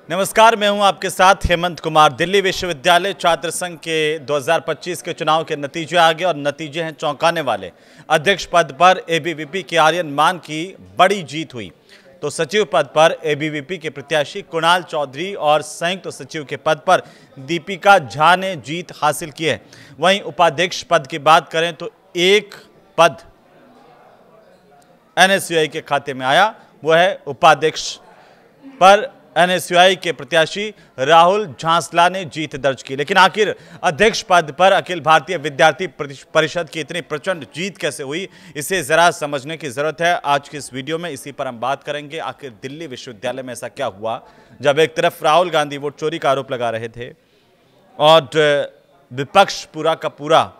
नमस्कार, मैं हूं आपके साथ हेमंत कुमार। दिल्ली विश्वविद्यालय छात्र संघ के 2025 के चुनाव के नतीजे आ गए और नतीजे हैं चौंकाने वाले। अध्यक्ष पद पर एबीवीपी के आर्यन मान की बड़ी जीत हुई, तो सचिव पद पर एबीवीपी के प्रत्याशी कुणाल चौधरी और संयुक्त सचिव के पद पर दीपिका झा ने जीत हासिल की है। वहीं उपाध्यक्ष पद की बात करें तो एक पद एनएसयूआई के खाते में आया, वो है उपाध्यक्ष पर एनएसयूआई के प्रत्याशी राहुल झांसला ने जीत दर्ज की। लेकिन आखिर अध्यक्ष पद पर अखिल भारतीय विद्यार्थी परिषद की इतनी प्रचंड जीत कैसे हुई, इसे जरा समझने की जरूरत है। आज की इस वीडियो में इसी पर हम बात करेंगे। आखिर दिल्ली विश्वविद्यालय में ऐसा क्या हुआ जब एक तरफ राहुल गांधी वोट चोरी का आरोप लगा रहे थे और विपक्ष पूरा का पूरा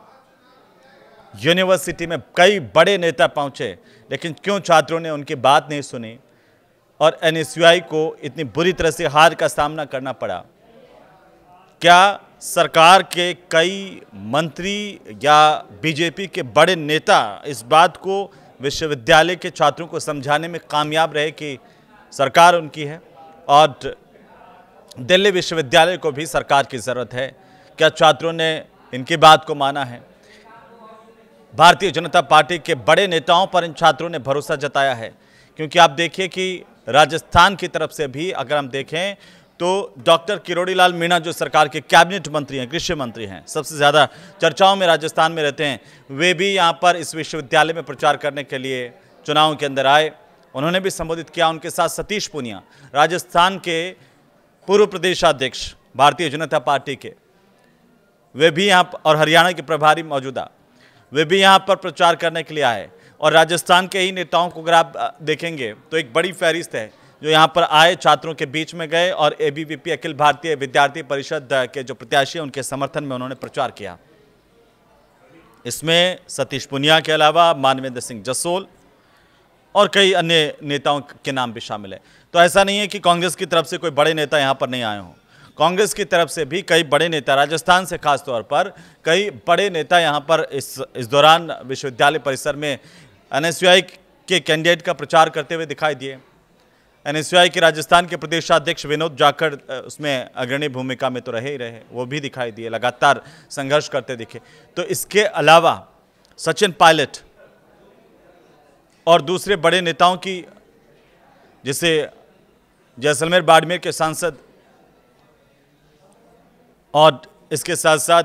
यूनिवर्सिटी में कई बड़े नेता पहुंचे, लेकिन क्यों छात्रों ने उनकी बात नहीं सुनी और एनएसयूआई को इतनी बुरी तरह से हार का सामना करना पड़ा। क्या सरकार के कई मंत्री या बीजेपी के बड़े नेता इस बात को विश्वविद्यालय के छात्रों को समझाने में कामयाब रहे कि सरकार उनकी है और दिल्ली विश्वविद्यालय को भी सरकार की ज़रूरत है? क्या छात्रों ने इनकी बात को माना है? भारतीय जनता पार्टी के बड़े नेताओं पर इन छात्रों ने भरोसा जताया है, क्योंकि आप देखिए कि राजस्थान की तरफ से भी अगर हम देखें तो डॉक्टर किरोड़ीलाल मीणा जो सरकार के कैबिनेट मंत्री हैं, कृषि मंत्री हैं, सबसे ज़्यादा चर्चाओं में राजस्थान में रहते हैं, वे भी यहाँ पर इस विश्वविद्यालय में प्रचार करने के लिए चुनाव के अंदर आए। उन्होंने भी संबोधित किया। उनके साथ सतीश पूनिया, राजस्थान के पूर्व प्रदेशाध्यक्ष भारतीय जनता पार्टी के, वे भी यहाँ और हरियाणा के प्रभारी मौजूदा, वे भी यहाँ पर प्रचार करने के लिए आए। और राजस्थान के ही नेताओं को अगर आप देखेंगे तो एक बड़ी फहरिस्त है जो यहाँ पर आए, छात्रों के बीच में गए और एबीवीपी अखिल भारतीय विद्यार्थी परिषद के जो प्रत्याशी हैं उनके समर्थन में उन्होंने प्रचार किया। इसमें सतीश पूनिया के अलावा मानवेंद्र सिंह जसोल और कई अन्य नेताओं के नाम भी शामिल है। तो ऐसा नहीं है कि कांग्रेस की तरफ से कोई बड़े नेता यहाँ पर नहीं आए हों। कांग्रेस की तरफ से भी कई बड़े नेता, राजस्थान से खास तौर पर कई बड़े नेता यहाँ पर इस दौरान विश्वविद्यालय परिसर में एनएसयूआई के कैंडिडेट का प्रचार करते हुए दिखाई दिए। एनएसयूआई के राजस्थान के प्रदेशाध्यक्ष विनोद जाखड़ उसमें अग्रणी भूमिका में तो रहे ही रहे, वो भी दिखाई दिए, लगातार संघर्ष करते दिखे। तो इसके अलावा सचिन पायलट और दूसरे बड़े नेताओं की, जैसे जैसलमेर बाड़मेर के सांसद, और इसके साथ साथ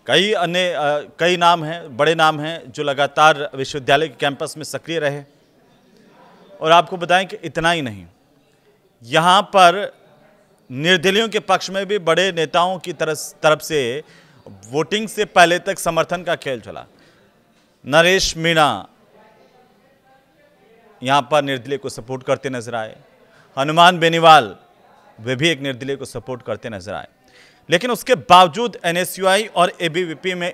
कई अन्य कई नाम हैं, बड़े नाम हैं जो लगातार विश्वविद्यालय के कैंपस में सक्रिय रहे। और आपको बताएं कि इतना ही नहीं, यहाँ पर निर्दलीयों के पक्ष में भी बड़े नेताओं की तरफ से वोटिंग से पहले तक समर्थन का खेल चला। नरेश मीणा यहाँ पर निर्दलीय को सपोर्ट करते नजर आए। हनुमान बेनीवाल वे भी एक निर्दलीय को सपोर्ट करते नजर आए। लेकिन उसके बावजूद एनएसयूआई और एबीवीपी में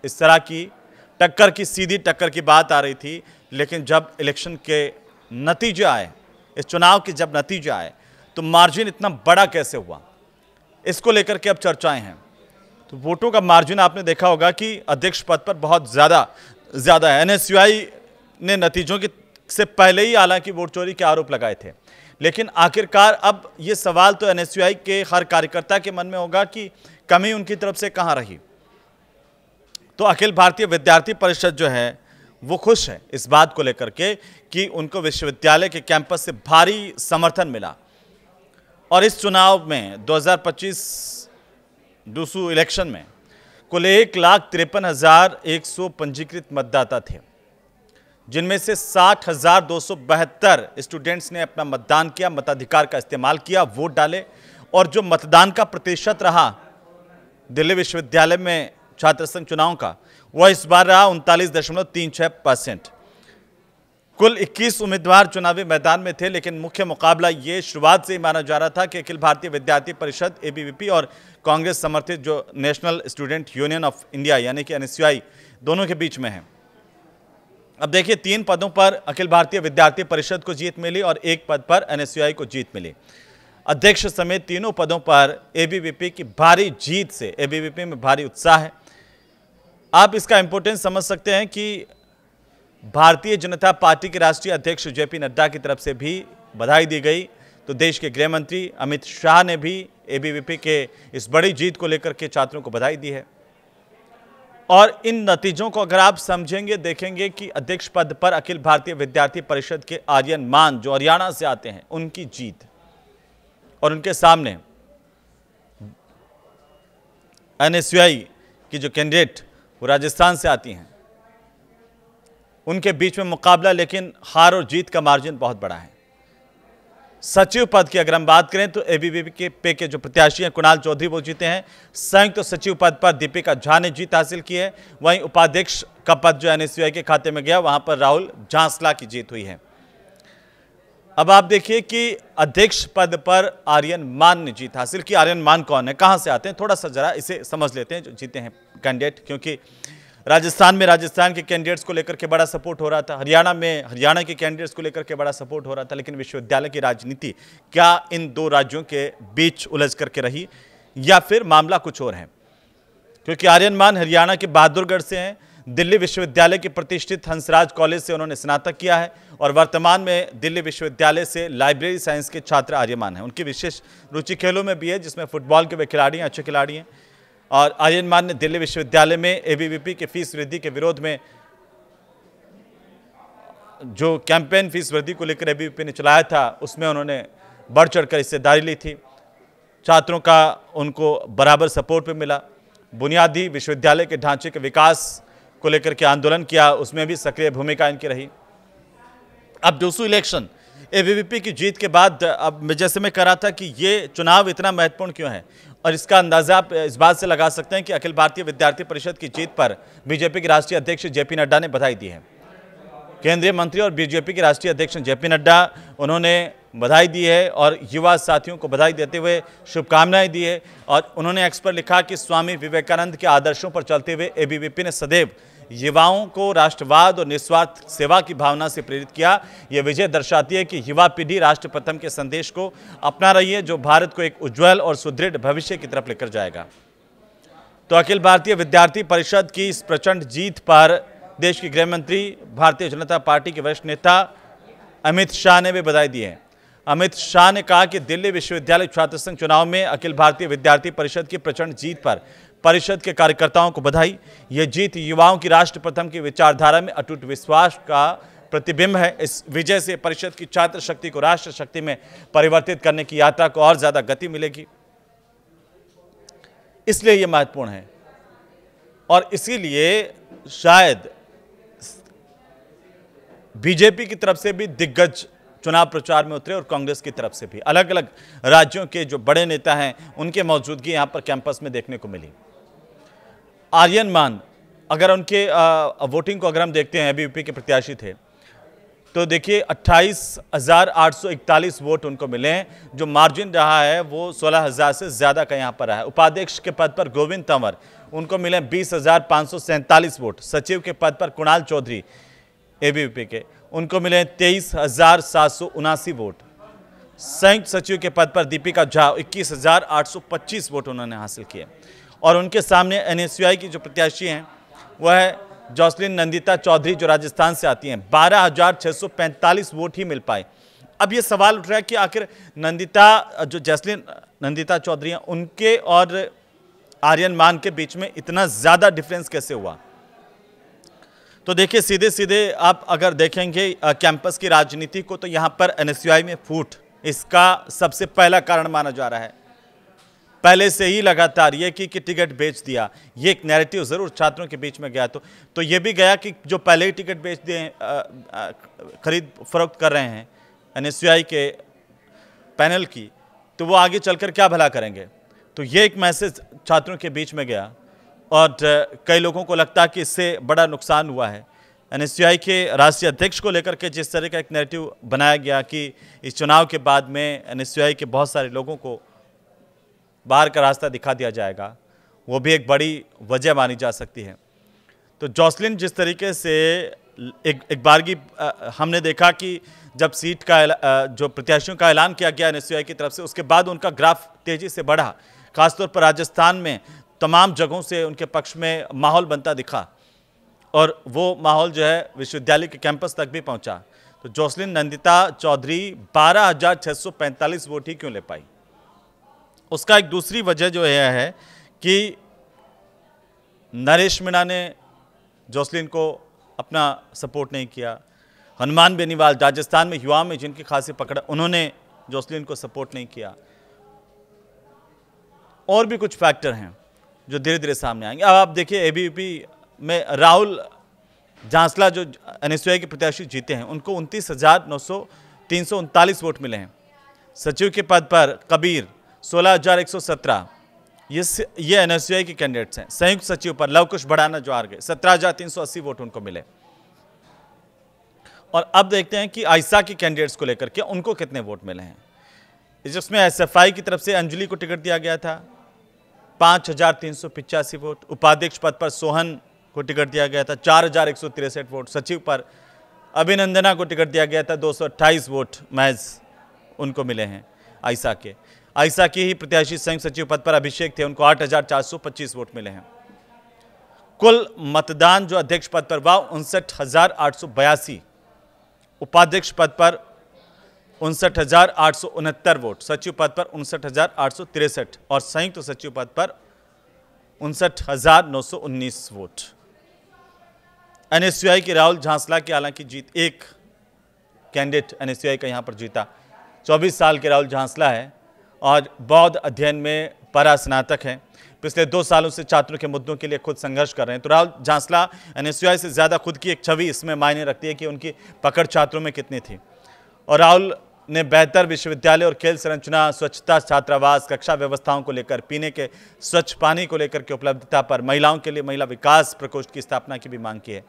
इस तरह की टक्कर की, सीधी टक्कर की बात आ रही थी। लेकिन जब इलेक्शन के नतीजे आए, इस चुनाव के जब नतीजे आए, तो मार्जिन इतना बड़ा कैसे हुआ, इसको लेकर के अब चर्चाएं हैं। तो वोटों का मार्जिन आपने देखा होगा कि अध्यक्ष पद पर बहुत ज़्यादा है। एनएसयूआई ने नतीजों से पहले ही हालांकि वोट चोरी के आरोप लगाए थे, लेकिन आखिरकार अब ये सवाल तो एनएसयूआई के हर कार्यकर्ता के मन में होगा कि कमी उनकी तरफ से कहां रही। तो अखिल भारतीय विद्यार्थी परिषद जो है वो खुश है इस बात को लेकर के कि उनको विश्वविद्यालय के कैंपस से भारी समर्थन मिला। और इस चुनाव में 2025 डूसू इलेक्शन में कुल 1,53,100 पंजीकृत मतदाता थे, जिनमें से 60,272 स्टूडेंट्स ने अपना मतदान किया, मताधिकार का इस्तेमाल किया, वोट डाले। और जो मतदान का प्रतिशत रहा दिल्ली विश्वविद्यालय में छात्र संघ चुनाव का, वह इस बार रहा 39.36%। कुल 21 उम्मीदवार चुनावी मैदान में थे, लेकिन मुख्य मुकाबला ये शुरुआत से ही माना जा रहा था कि अखिल भारतीय विद्यार्थी परिषद एबीवीपी और कांग्रेस समर्थित जो national student union of India यानी कि एनएसयूआई, दोनों के बीच में है। अब देखिए, 3 पदों पर अखिल भारतीय विद्यार्थी परिषद को जीत मिली और 1 पद पर एनएसयूआई को जीत मिली। अध्यक्ष समेत तीनों पदों पर एबीवीपी की भारी जीत से एबीवीपी में भारी उत्साह है। आप इसका इंपॉर्टेंस समझ सकते हैं कि भारतीय जनता पार्टी के राष्ट्रीय अध्यक्ष जेपी नड्डा की तरफ से भी बधाई दी गई। तो देश के गृह मंत्री अमित शाह ने भी एबीवीपी के इस बड़ी जीत को लेकर के छात्रों को बधाई दी है। और इन नतीजों को अगर आप समझेंगे, देखेंगे कि अध्यक्ष पद पर अखिल भारतीय विद्यार्थी परिषद के आर्यन मान जो हरियाणा से आते हैं, उनकी जीत, और उनके सामने एनएसयूआई की जो कैंडिडेट वो राजस्थान से आती हैं, उनके बीच में मुकाबला, लेकिन हार और जीत का मार्जिन बहुत बड़ा है। सचिव पद की अगर हम बात करें तो एबीवीपी के जो प्रत्याशी हैं कुणाल चौधरी वो जीते हैं। संयुक्त सचिव पद पर दीपिका झा ने जीत हासिल की है। वहीं उपाध्यक्ष का पद जो एनएसयूआई के खाते में गया, वहां पर राहुल झांसला की जीत हुई है। अब आप देखिए कि अध्यक्ष पद पर आर्यन मान ने जीत हासिल की। आर्यन मान कौन है, कहां से आते हैं, थोड़ा सा जरा इसे समझ लेते हैं जो जीते हैं कैंडिडेट। क्योंकि राजस्थान के कैंडिडेट्स को लेकर के बड़ा सपोर्ट हो रहा था, हरियाणा के कैंडिडेट्स को लेकर के बड़ा सपोर्ट हो रहा था, लेकिन विश्वविद्यालय की राजनीति क्या इन दो राज्यों के बीच उलझ करके रही या फिर मामला कुछ और है? क्योंकि आर्यन मान हरियाणा के बहादुरगढ़ से हैं। दिल्ली विश्वविद्यालय के प्रतिष्ठित हंसराज कॉलेज से उन्होंने स्नातक किया है और वर्तमान में दिल्ली विश्वविद्यालय से लाइब्रेरी साइंस के छात्र आर्यन मान हैं। उनकी विशेष रुचि खेलों में भी है, जिसमें फुटबॉल के वे खिलाड़ी हैं, अच्छे खिलाड़ी हैं। और आर्यन मान ने दिल्ली विश्वविद्यालय में एबीवीपी के फीस वृद्धि के विरोध में जो कैंपेन फीस वृद्धि को लेकर एबीवीपी ने चलाया था, उसमें उन्होंने बढ़ चढ़कर हिस्सेदारी ली थी। छात्रों का उनको बराबर सपोर्ट भी मिला। बुनियादी विश्वविद्यालय के ढांचे के विकास को लेकर के आंदोलन किया, उसमें भी सक्रिय भूमिका इनकी रही। अब दोस्तों इलेक्शन एबीवीपी की जीत के बाद, अब जैसे मैं कह रहा था कि ये चुनाव इतना महत्वपूर्ण क्यों है, और इसका अंदाजा आप इस बात से लगा सकते हैं कि अखिल भारतीय विद्यार्थी परिषद की जीत पर बीजेपी के राष्ट्रीय अध्यक्ष जेपी नड्डा ने बधाई दी है। केंद्रीय मंत्री और बीजेपी के राष्ट्रीय अध्यक्ष जेपी नड्डा, उन्होंने बधाई दी है और युवा साथियों को बधाई देते हुए शुभकामनाएं दी है। और उन्होंने एक्स पर लिखा कि स्वामी विवेकानंद के आदर्शों पर चलते हुए एबीवीपी ने सदैव युवाओं को राष्ट्रवाद और निस्वार्थ सेवा की भावना से प्रेरित किया। यह विजय दर्शाती है कि युवा पीढ़ी राष्ट्र प्रथम के संदेश को अपना रही है, जो भारत को एक उज्जवल और सुदृढ़ भविष्य की तरफ लेकर जाएगा। तो अखिल भारतीय विद्यार्थी परिषद की इस प्रचंड जीत पर देश के गृह मंत्री, भारतीय जनता पार्टी के वरिष्ठ नेता अमित शाह ने भी बधाई दी है। अमित शाह ने कहा कि दिल्ली विश्वविद्यालय छात्र संघ चुनाव में अखिल भारतीय विद्यार्थी परिषद की प्रचंड जीत पर परिषद के कार्यकर्ताओं को बधाई। यह जीत युवाओं की राष्ट्र प्रथम की विचारधारा में अटूट विश्वास का प्रतिबिंब है। इस विजय से परिषद की छात्र शक्ति को राष्ट्र शक्ति में परिवर्तित करने की यात्रा को और ज्यादा गति मिलेगी, इसलिए यह महत्वपूर्ण है। और इसीलिए शायद बीजेपी की तरफ से भी दिग्गज चुनाव प्रचार में उतरे और कांग्रेस की तरफ से भी अलग अलग राज्यों के जो बड़े नेता हैं, उनके मौजूदगी यहां पर कैंपस में देखने को मिली। आर्यन मान, अगर उनके वोटिंग को अगर हम देखते हैं, एबीवीपी के प्रत्याशी थे, तो देखिए 28,841 वोट उनको मिले हैं। जो मार्जिन रहा है वो 16,000 से ज्यादा का यहां पर रहा है। उपाध्यक्ष के पद पर गोविंद तंवर, उनको मिले 20,547 वोट। सचिव के पद पर कुणाल चौधरी एबीवीपी के, उनको मिले 23,779 वोट। संयुक्त सचिव के पद पर दीपिका झा 21,825 वोट उन्होंने हासिल किए। और उनके सामने एनएसयूआई की जो प्रत्याशी हैं वह है जॉसलिन नंदिता चौधरी, जो राजस्थान से आती हैं। 12,645 वोट ही मिल पाए। अब ये सवाल उठ रहा है कि आखिर जॉसलिन नंदिता चौधरी हैं, उनके और आर्यन मान के बीच में इतना ज्यादा डिफरेंस कैसे हुआ? तो देखिए, सीधे सीधे आप अगर देखेंगे कैंपस की राजनीति को, तो यहां पर एनएसयूआई में फूट इसका सबसे पहला कारण माना जा रहा है। पहले से ही लगातार ये कि टिकट बेच दिया, ये एक नैरेटिव जरूर छात्रों के बीच में गया। तो ये भी गया कि जो पहले ही टिकट बेच दिए, खरीद फरोख्त कर रहे हैं एनएसयूआई के पैनल की, तो वो आगे चलकर क्या भला करेंगे। तो ये एक मैसेज छात्रों के बीच में गया और कई लोगों को लगता है कि इससे बड़ा नुकसान हुआ है। एनएसयूआई के राष्ट्रीय अध्यक्ष को लेकर के जिस तरह का एक नैरेटिव बनाया गया कि इस चुनाव के बाद में एनएसयूआई के बहुत सारे लोगों को बाहर का रास्ता दिखा दिया जाएगा, वो भी एक बड़ी वजह मानी जा सकती है। तो जॉसलिन जिस तरीके से एक बारगी हमने देखा कि जब सीट का जो प्रत्याशियों का ऐलान किया गया एनएसयूआई की तरफ से, उसके बाद उनका ग्राफ तेजी से बढ़ा। खासतौर पर राजस्थान में तमाम जगहों से उनके पक्ष में माहौल बनता दिखा और वो माहौल जो है विश्वविद्यालय के कैंपस तक भी पहुंचा। तो जोसलिन नंदिता चौधरी 12,645 वोट ही क्यों ले पाई? उसका एक दूसरी वजह जो यह है कि नरेश मीणा ने जोसलिन को अपना सपोर्ट नहीं किया। हनुमान बेनीवाल राजस्थान में युवा में जिनकी खासी पकड़, उन्होंने जोसलिन को सपोर्ट नहीं किया। और भी कुछ फैक्टर हैं जो धीरे धीरे सामने आएंगे। अब आप देखिए एबीवीपी में राहुल झांसला जो एनएसयूआई के प्रत्याशी जीते हैं, उनको 29,339 वोट मिले हैं। सचिव के पद पर कबीर 16,117, ये एनएसयूआई के कैंडिडेट्स हैं। संयुक्त सचिव पर लवकुश भड़ाना जो हार गए, 17,380 वोट उनको मिले। और अब देखते हैं कि आयशा के कैंडिडेट्स को लेकर के उनको कितने वोट मिले हैं। जिसमें एसएफआई की तरफ से अंजलि को टिकट दिया गया था, 5,385 वोट। उपाध्यक्ष पद पर सोहन को टिकट दिया गया था, 4,163 वोट। सचिव पर अभिनंदना को टिकट दिया गया था, 228 वोट महज उनको मिले हैं आयशा के। आयशा के ही प्रत्याशी संयुक्त सचिव पद पर अभिषेक थे, उनको 8,425 वोट मिले हैं। कुल मतदान जो अध्यक्ष पद पर हुआ 59,882, उपाध्यक्ष पद पर 59,869 वोट, सचिव पद पर 59,863 और संयुक्त सचिव पद पर 59,919 वोट। एनएसयूआई के राहुल झांसला की हालांकि जीत, एक कैंडिडेट एनएसयूआई का यहां पर जीता, 24 साल के राहुल झांसला है और बौद्ध अध्ययन में परास्नातक हैं। पिछले 2 सालों से छात्रों के मुद्दों के लिए खुद संघर्ष कर रहे हैं। तो राहुल झांसला एनएसयूआई से ज़्यादा खुद की एक छवि इसमें मायने रखती है कि उनकी पकड़ छात्रों में कितनी थी। और राहुल ने बेहतर विश्वविद्यालय और खेल संरचना, स्वच्छता, छात्रावास, कक्षा व्यवस्थाओं को लेकर, पीने के स्वच्छ पानी को लेकर के उपलब्धता पर, महिलाओं के लिए महिला विकास प्रकोष्ठ की स्थापना की भी मांग की है।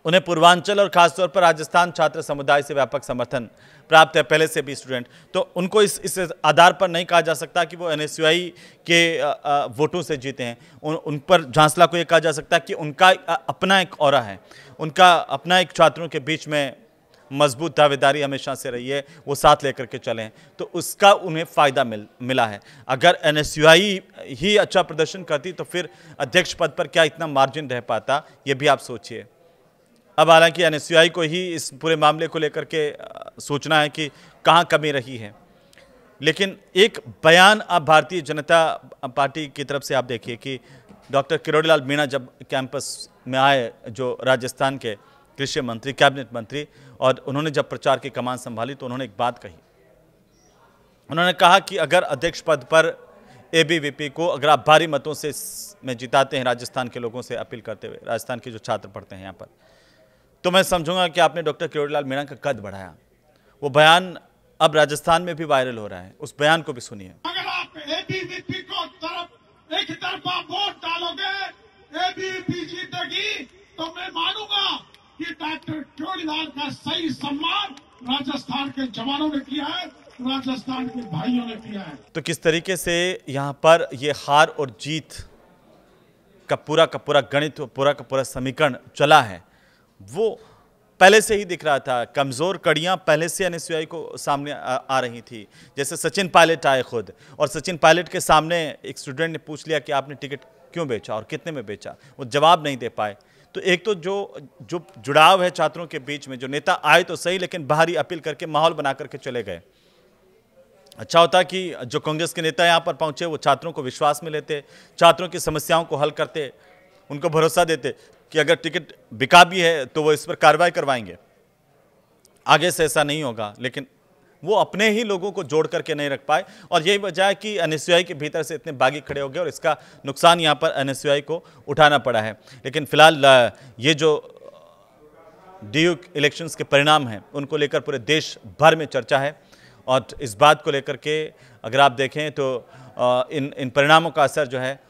उन्हें पूर्वांचल और खासतौर पर राजस्थान छात्र समुदाय से व्यापक समर्थन प्राप्त है, पहले से भी स्टूडेंट। तो उनको इस आधार पर नहीं कहा जा सकता कि वो एनएसयूआई के वोटों से जीते हैं। उन पर झांसला को ये कहा जा सकता है कि उनका अपना एक ऑरा है, उनका अपना एक छात्रों के बीच में मजबूत दावेदारी हमेशा से रही है, वो साथ लेकर के चले हैं, तो उसका उन्हें फ़ायदा मिला है। अगर एनएसयूआई ही अच्छा प्रदर्शन करती तो फिर अध्यक्ष पद पर क्या इतना मार्जिन रह पाता, ये भी आप सोचिए। अब हालांकि एनएसयूआई को ही इस पूरे मामले को लेकर के सोचना है कि कहाँ कमी रही है। लेकिन एक बयान अब भारतीय जनता पार्टी की तरफ से आप देखिए कि डॉक्टर किरोड़ीलाल मीणा जब कैंपस में आए, जो राजस्थान के कृषि मंत्री, कैबिनेट मंत्री, और उन्होंने जब प्रचार की कमान संभाली तो उन्होंने एक बात कही। उन्होंने कहा कि अगर अध्यक्ष पद पर एबीवीपी को अगर आप भारी मतों से में जिताते हैं, राजस्थान के लोगों से अपील करते हुए, राजस्थान के जो छात्र पढ़ते हैं यहाँ पर, तो मैं समझूंगा कि आपने डॉक्टर किरोड़ीलाल मीणा का कद बढ़ाया। वो बयान अब राजस्थान में भी वायरल हो रहा है, उस बयान को भी सुनिए। अगर आप एबीवीपी को एक तरफा वोट डालोगे, एबीवीपी जीतेगी, तो मैं मानूंगा कि डॉक्टर किरोड़ीलाल का सही सम्मान राजस्थान के जवानों ने किया है, राजस्थान के भाइयों ने किया है। तो किस तरीके से यहाँ पर ये हार और जीत का पूरा गणित, पूरा का पूरा समीकरण चला है, वो पहले से ही दिख रहा था। कमज़ोर कड़ियाँ पहले से एनएसयूआई को सामने आ रही थी। जैसे सचिन पायलट आए खुद, और सचिन पायलट के सामने एक स्टूडेंट ने पूछ लिया कि आपने टिकट क्यों बेचा और कितने में बेचा, वो जवाब नहीं दे पाए। तो एक तो जो जुड़ाव है छात्रों के बीच में, जो नेता आए तो सही लेकिन बाहरी अपील करके माहौल बना करके चले गए। अच्छा होता कि जो कांग्रेस के नेता यहाँ पर पहुँचे वो छात्रों को विश्वास में लेते, छात्रों की समस्याओं को हल करते, उनको भरोसा देते कि अगर टिकट बिका भी है तो वो इस पर कार्रवाई करवाएंगे। आगे से ऐसा नहीं होगा, लेकिन वो अपने ही लोगों को जोड़ करके नहीं रख पाए, और यही वजह है कि एनएसयूआई के भीतर से इतने बागी खड़े हो गए और इसका नुकसान यहाँ पर एनएसयूआई को उठाना पड़ा है। लेकिन फिलहाल ये जो डीयू इलेक्शंस के परिणाम हैं उनको लेकर पूरे देश भर में चर्चा है, और इस बात को लेकर के अगर आप देखें तो इन परिणामों का असर जो है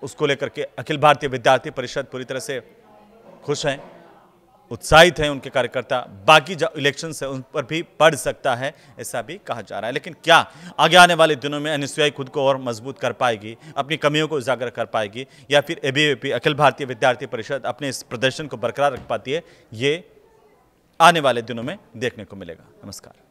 उसको लेकर के अखिल भारतीय विद्यार्थी परिषद पूरी तरह से खुश हैं, उत्साहित हैं उनके कार्यकर्ता। बाकी जो इलेक्शंस है उन पर भी पड़ सकता है, ऐसा भी कहा जा रहा है। लेकिन क्या आगे आने वाले दिनों में एनएसयूआई खुद को और मजबूत कर पाएगी, अपनी कमियों को उजागर कर पाएगी, या फिर एबीवीपी अखिल भारतीय विद्यार्थी परिषद अपने इस प्रदर्शन को बरकरार रख पाती है, ये आने वाले दिनों में देखने को मिलेगा। नमस्कार।